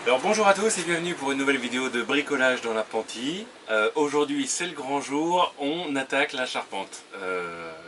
Alors bonjour à tous et bienvenue pour une nouvelle vidéo de bricolage dans l'appentis. Aujourd'hui c'est le grand jour, on attaque la charpente.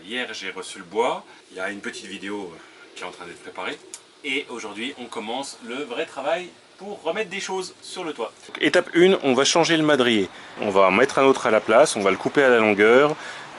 Hier j'ai reçu le bois, il y a une petite vidéo qui est en train d'être préparée. Et aujourd'hui on commence le vrai travail pour remettre des choses sur le toit. Donc, étape 1, on va changer le madrier. On va en mettre un autre à la place, on va le couper à la longueur.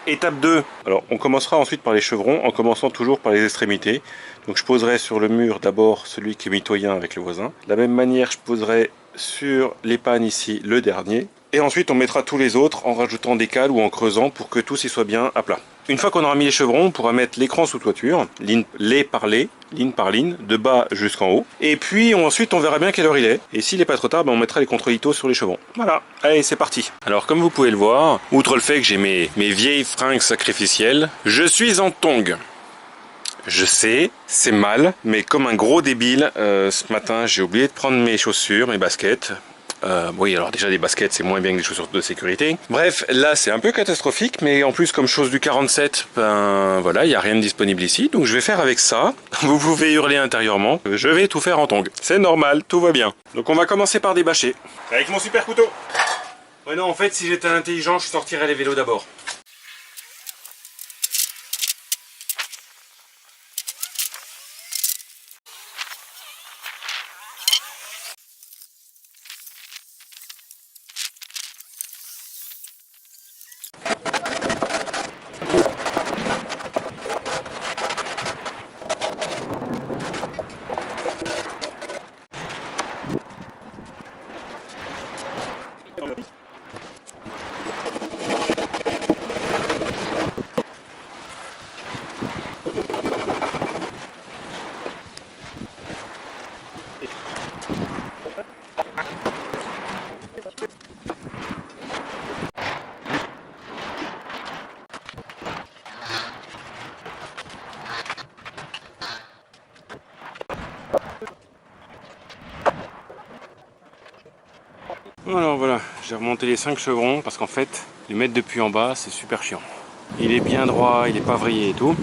Étape 2, alors on commencera ensuite par les chevrons en commençant toujours par les extrémités. Donc je poserai sur le mur d'abord celui qui est mitoyen avec le voisin. De la même manière je poserai sur les pannes ici le dernier. Et ensuite on mettra tous les autres en rajoutant des cales ou en creusant pour que tous y soient bien à plat. Une fois qu'on aura mis les chevrons, on pourra mettre l'écran sous toiture, ligne par ligne, de bas jusqu'en haut. Et puis ensuite on verra bien quelle heure il est. Et s'il n'est pas trop tard, on mettra les contre-littos sur les chevrons. Voilà, allez c'est parti. Alors comme vous pouvez le voir, outre le fait que j'ai mes vieilles fringues sacrificielles, je suis en tongs. Je sais, c'est mal, mais comme un gros débile, ce matin j'ai oublié de prendre mes chaussures, mes baskets. Oui, alors déjà des baskets c'est moins bien que des chaussures de sécurité. Bref, là c'est un peu catastrophique, mais en plus comme chose du 47, ben voilà, il n'y a rien de disponible ici, donc je vais faire avec ça. Vous pouvez hurler intérieurement, je vais tout faire en tongs. C'est normal, tout va bien. Donc on va commencer par débâcher. Avec mon super couteau. Ouais non, en fait si j'étais intelligent, je sortirais les vélos d'abord. Alors voilà, j'ai remonté les 5 chevrons parce qu'en fait, les mettre depuis en bas, c'est super chiant. Il est bien droit, il est pas vrillé et tout.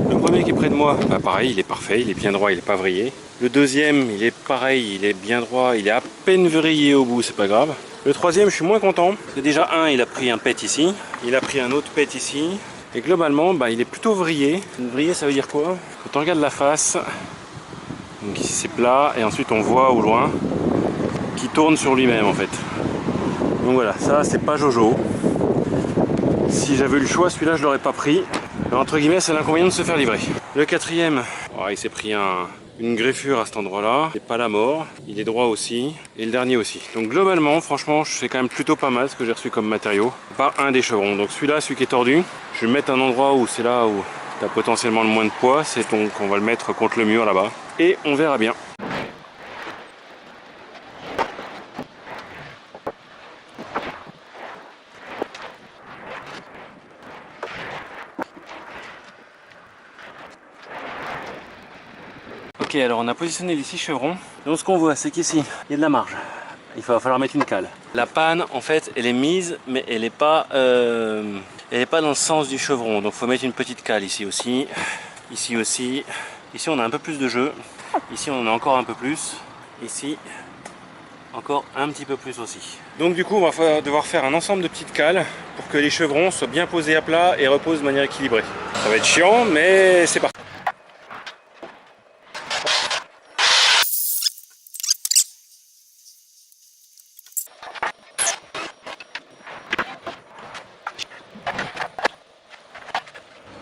Le premier qui est près de moi, bah pareil, il est parfait, il est bien droit, il est pas vrillé. Le deuxième, il est pareil, il est bien droit, il est à peine vrillé au bout, c'est pas grave. Le troisième, je suis moins content. Parce que déjà un, il a pris un pet ici, il a pris un autre pet ici. Et globalement, bah, il est plutôt vrillé. Vrillé, ça veut dire quoi? Quand on regarde la face, donc ici c'est plat, et ensuite on voit au loin qui tourne sur lui-même en fait. Donc voilà, ça c'est pas Jojo. Si j'avais eu le choix, celui-là je l'aurais pas pris. Mais entre guillemets, c'est l'inconvénient de se faire livrer. Le quatrième, oh, il s'est pris une greffure à cet endroit-là. C'est pas la mort. Il est droit aussi. Et le dernier aussi. Donc globalement, franchement, c'est quand même plutôt pas mal ce que j'ai reçu comme matériau. Pas un des chevrons. Donc celui-là, celui qui est tordu, je vais le mettre à un endroit où c'est là où tu as potentiellement le moins de poids. C'est donc on va le mettre contre le mur là-bas. Et on verra bien. Ok, alors on a positionné les 6 chevrons. Donc ce qu'on voit, c'est qu'ici, il y a de la marge. Il va falloir mettre une cale. La panne, en fait, elle est mise, mais elle n'est pas dans le sens du chevron. Donc il faut mettre une petite cale ici aussi. Ici aussi. Ici, on a un peu plus de jeu. Ici, on en a encore un peu plus. Ici, encore un petit peu plus aussi. Donc du coup, on va devoir faire un ensemble de petites cales pour que les chevrons soient bien posés à plat et reposent de manière équilibrée. Ça va être chiant, mais c'est parti.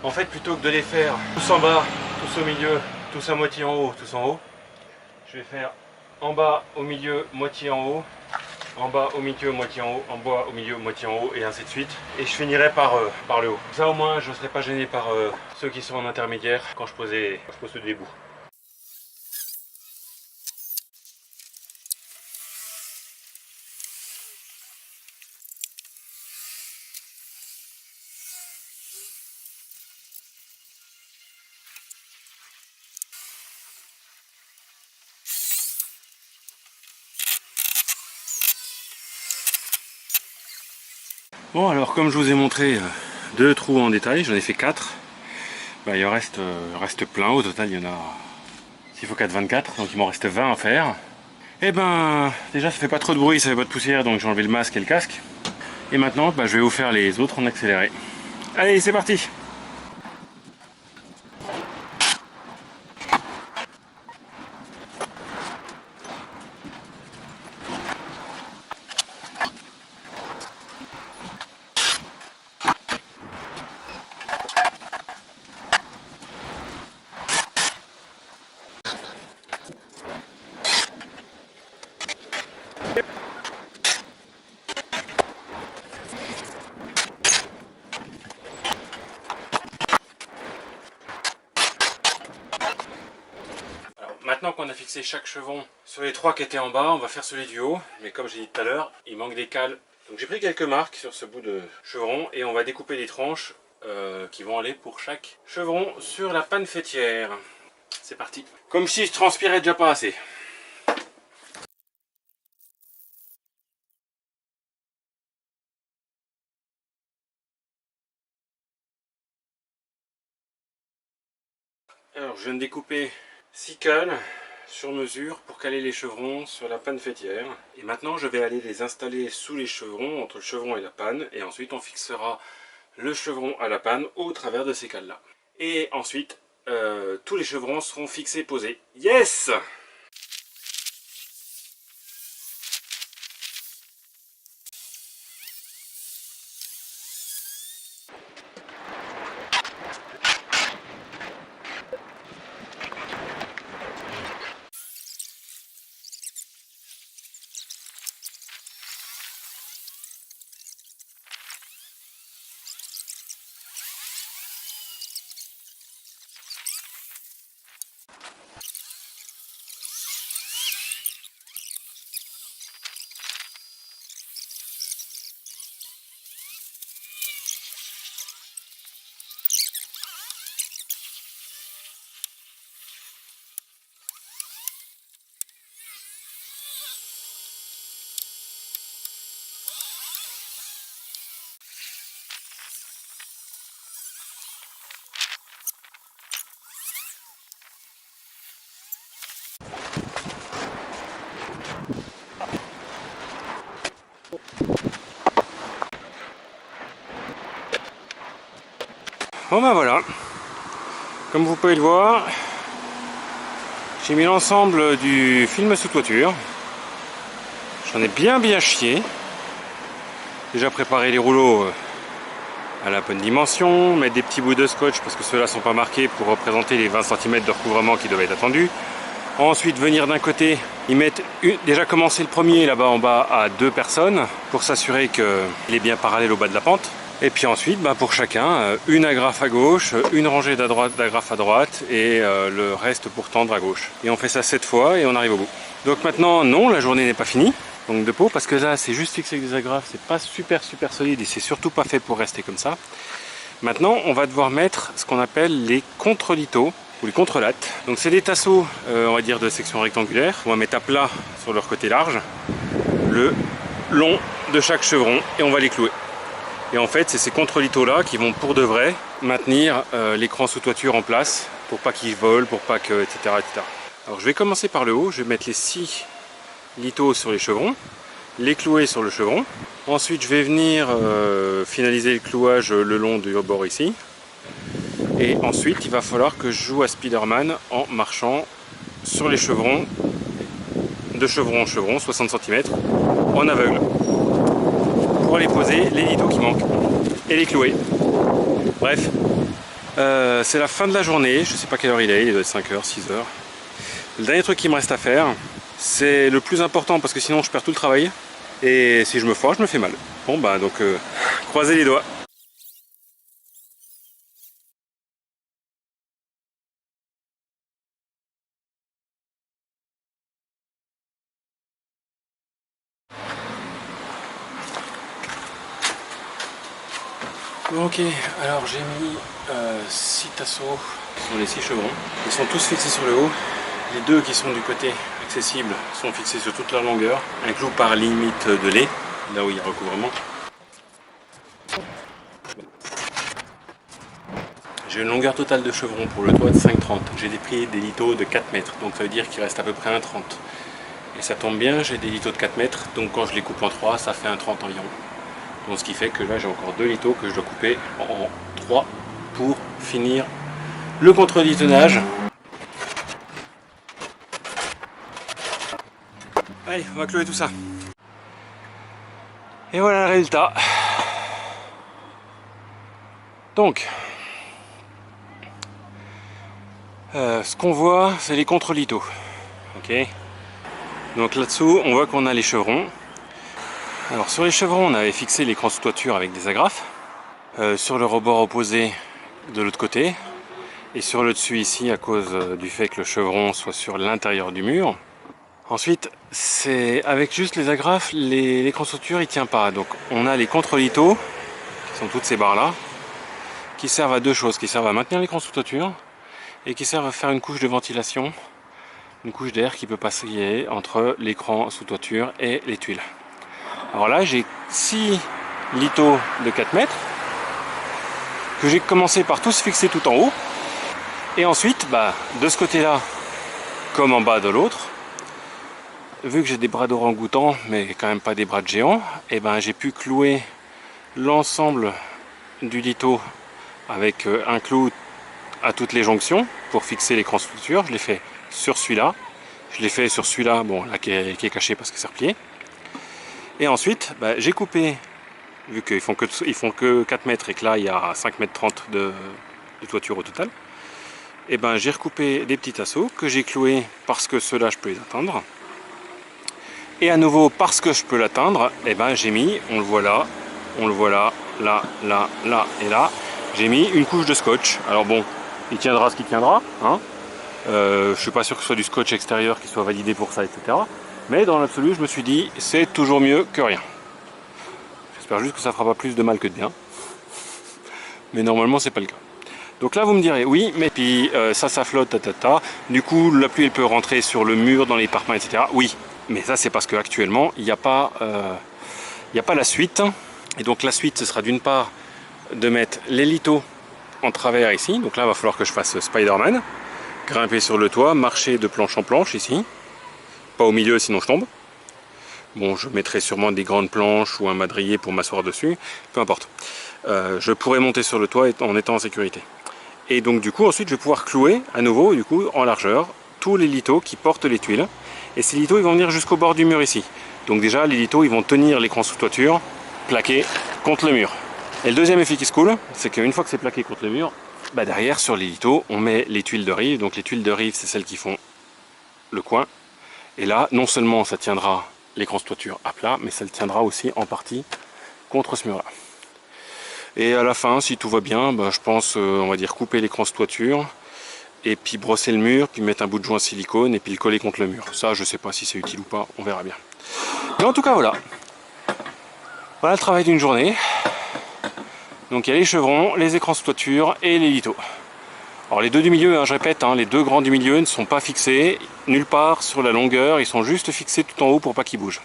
En fait, plutôt que de les faire tous en bas, tous au milieu, tous à moitié en haut, tous en haut, je vais faire en bas, au milieu, moitié en haut, en bas, au milieu, moitié en haut, en bas, au milieu, moitié en haut, et ainsi de suite. Et je finirai par le haut. Ça au moins, je ne serai pas gêné par ceux qui sont en intermédiaire quand je pose le début. Bon alors comme je vous ai montré 2 trous en détail, j'en ai fait 4. Bah, il reste plein, au total il y en a 6 x 4, 24, donc il m'en reste 20 à faire. Et ben, déjà ça fait pas trop de bruit, ça fait pas de poussière, donc j'ai enlevé le masque et le casque. Et maintenant, je vais vous faire les autres en accéléré. Allez, c'est parti! Maintenant qu'on a fixé chaque chevron sur les 3 qui étaient en bas, on va faire celui du haut. Mais comme j'ai dit tout à l'heure, il manque des cales. Donc j'ai pris quelques marques sur ce bout de chevron et on va découper des tranches qui vont aller pour chaque chevron sur la panne fêtière. C'est parti. Comme si je transpirais déjà pas assez. Alors je viens de découper 6 cales sur mesure pour caler les chevrons sur la panne fêtière. Et maintenant je vais aller les installer sous les chevrons, entre le chevron et la panne. Et ensuite on fixera le chevron à la panne au travers de ces cales là. Et ensuite tous les chevrons seront fixés, posés. Yes! Bon ben voilà, comme vous pouvez le voir, j'ai mis l'ensemble du film sous toiture. J'en ai bien chié. Déjà préparé les rouleaux à la bonne dimension, mettre des petits bouts de scotch parce que ceux-là sont pas marqués pour représenter les 20 cm de recouvrement qui doivent être attendus. Ensuite venir d'un côté, y mettre déjà commencer le premier là-bas en bas à 2 personnes pour s'assurer qu'il est bien parallèle au bas de la pente. Et puis ensuite, pour chacun, une agrafe à gauche, une rangée d'agrafes à droite et le reste pour tendre à gauche. Et on fait ça 7 fois et on arrive au bout. Donc maintenant, non, la journée n'est pas finie. Donc de peau, parce que là, c'est juste fixé avec des agrafes, c'est pas super solide et c'est surtout pas fait pour rester comme ça. Maintenant, on va devoir mettre ce qu'on appelle les contre-lithos ou les contre-lattes. Donc c'est des tasseaux, on va dire, de section rectangulaire. On va mettre à plat sur leur côté large, le long de chaque chevron et on va les clouer. Et en fait, c'est ces contre-lithos là qui vont pour de vrai maintenir l'écran sous toiture en place pour pas qu'il vole, pour pas que, etc., etc. Alors je vais commencer par le haut, je vais mettre les 6 lithos sur les chevrons, les clouer sur le chevron. Ensuite, je vais venir finaliser le clouage le long du bord ici. Et ensuite, il va falloir que je joue à Spider-Man en marchant sur les chevrons, de chevron en chevron, 60 cm, en aveugle. Pour aller poser les lithos qui manquent et les clouer. Bref, c'est la fin de la journée, je sais pas quelle heure il doit être 5h, 6h. Le dernier truc qui me reste à faire, c'est le plus important parce que sinon je perds tout le travail et si je me foire, je me fais mal. Bon donc croisez les doigts. Ok, alors j'ai mis 6 tasseaux sur les 6 chevrons. Ils sont tous fixés sur le haut. Les 2 qui sont du côté accessible sont fixés sur toute leur longueur. Un clou par limite de lait, là où il y a recouvrement. J'ai une longueur totale de chevron pour le toit de 5,30. J'ai pris des lithos de 4 mètres, donc ça veut dire qu'il reste à peu près 1,30. Et ça tombe bien, j'ai des litos de 4 mètres, donc quand je les coupe en 3, ça fait un 30 environ. Donc ce qui fait que là j'ai encore 2 litos que je dois couper en 3 pour finir le contre-litonnage. Allez, on va clouer tout ça. Et voilà le résultat. Donc, ce qu'on voit, c'est les contre-litos. Ok. Donc là-dessous, on voit qu'on a les chevrons. Alors sur les chevrons, on avait fixé les toitures avec des agrafes. Sur le rebord opposé de l'autre côté. Et sur le dessus ici, à cause du fait que le chevron soit sur l'intérieur du mur. Ensuite, c'est avec juste les agrafes, l'écran-structure il tient pas. Donc on a les contre-litos, qui sont toutes ces barres là, qui servent à deux choses, qui servent à maintenir l'écran-structure et qui servent à faire une couche de ventilation, une couche d'air qui peut passer entre l'écran sous toiture et les tuiles. Alors là j'ai 6 litos de 4 mètres que j'ai commencé par tous fixer tout en haut et ensuite de ce côté là comme en bas de l'autre, vu que j'ai des bras d'orang-outan mais quand même pas des bras de géant, et j'ai pu clouer l'ensemble du lito avec un clou à toutes les jonctions pour fixer l'écran structure. Je l'ai fait sur celui-là, je l'ai fait sur celui-là, bon là qui est caché parce que c'est replié. Et ensuite j'ai coupé, vu qu'ils font que 4 mètres et que là il y a 5 mètres 30 de toiture au total, et j'ai recoupé des petits tasseaux que j'ai cloués parce que ceux-là je peux les atteindre. Et à nouveau parce que je peux l'atteindre, j'ai mis, on le voit là, là, là, là et là, j'ai mis une couche de scotch. Alors bon, il tiendra ce qu'il tiendra, hein. Je suis pas sûr que ce soit du scotch extérieur qui soit validé pour ça, etc. Mais dans l'absolu, je me suis dit, c'est toujours mieux que rien. J'espère juste que ça fera pas plus de mal que de bien. Mais normalement, c'est pas le cas. Donc là, vous me direz, oui, mais puis ça flotte, Du coup, la pluie, elle peut rentrer sur le mur, dans les parpaings, etc. Oui, mais ça, c'est parce qu'actuellement, il n'y a pas la suite. Et donc la suite, ce sera d'une part de mettre les litos en travers ici. Donc là, il va falloir que je fasse Spider-Man. Grimper sur le toit, marcher de planche en planche ici. Pas au milieu, sinon je tombe. Bon, je mettrai sûrement des grandes planches ou un madrier pour m'asseoir dessus. Peu importe. Je pourrai monter sur le toit en étant en sécurité. Et donc du coup, ensuite, je vais pouvoir clouer à nouveau, du coup, en largeur, tous les litos qui portent les tuiles. Et ces litos, ils vont venir jusqu'au bord du mur ici. Donc déjà, les litos, ils vont tenir l'écran sous toiture, plaqué contre le mur. Et le deuxième effet qui se coule, c'est qu'une fois que c'est plaqué contre le mur, derrière, sur les litos, on met les tuiles de rive. Donc les tuiles de rive, c'est celles qui font le coin. Et là, non seulement ça tiendra l'écran sous toiture à plat, mais ça le tiendra aussi en partie contre ce mur-là. Et à la fin, si tout va bien, je pense, on va dire, couper l'écran sous toiture, et puis brosser le mur, puis mettre un bout de joint silicone, et puis le coller contre le mur. Ça, je sais pas si c'est utile ou pas, on verra bien. Mais en tout cas, voilà. Voilà le travail d'une journée. Donc il y a les chevrons, les écrans sous toiture et les litos. Alors les deux du milieu, je répète, les deux grands du milieu ne sont pas fixés nulle part sur la longueur, ils sont juste fixés tout en haut pour pas qu'ils bougent.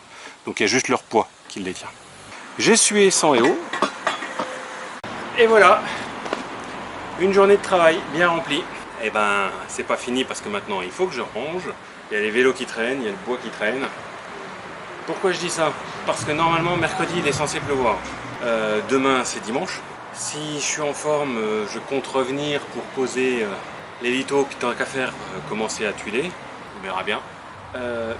Donc il y a juste leur poids qui les tient. J'ai sué sang et eau. Et voilà, une journée de travail bien remplie. Et c'est pas fini parce que maintenant il faut que je range. Il y a les vélos qui traînent, il y a le bois qui traîne. Pourquoi je dis ça? Parce que normalement mercredi il est censé pleuvoir. Demain c'est dimanche. Si je suis en forme, je compte revenir pour poser les litos qui tant qu'à faire commencer à tuiler. On verra bien.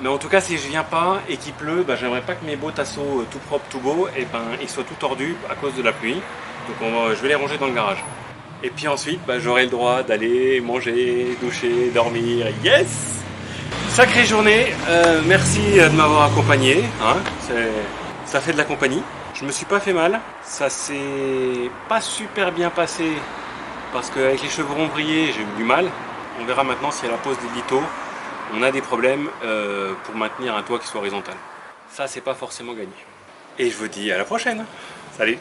Mais en tout cas, si je viens pas et qu'il pleut, j'aimerais pas que mes beaux tasseaux tout propres, tout beaux, ils soient tout tordus à cause de la pluie. Donc je vais les ranger dans le garage. Et puis ensuite, j'aurai le droit d'aller manger, doucher, dormir. Yes! Sacrée journée. Merci de m'avoir accompagné. Ça fait de la compagnie. Je me suis pas fait mal. Ça s'est pas super bien passé parce qu'avec les chevrons brillés, j'ai eu du mal. On verra maintenant si à la pose des litos, on a des problèmes pour maintenir un toit qui soit horizontal. Ça, c'est pas forcément gagné. Et je vous dis à la prochaine. Salut!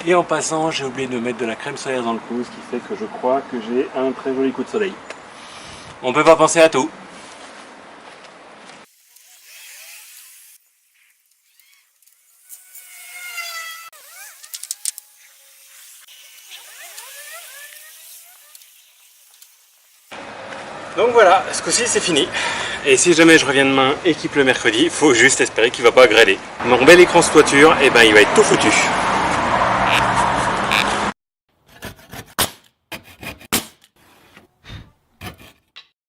Et en passant, j'ai oublié de mettre de la crème solaire dans le cou, ce qui fait que je crois que j'ai un très joli coup de soleil. On peut pas penser à tout. Donc voilà, ce coup-ci c'est fini. Et si jamais je reviens demain et qu'il pleut mercredi, il faut juste espérer qu'il ne va pas grader. Mon bel écran de toiture, eh ben, il va être tout foutu.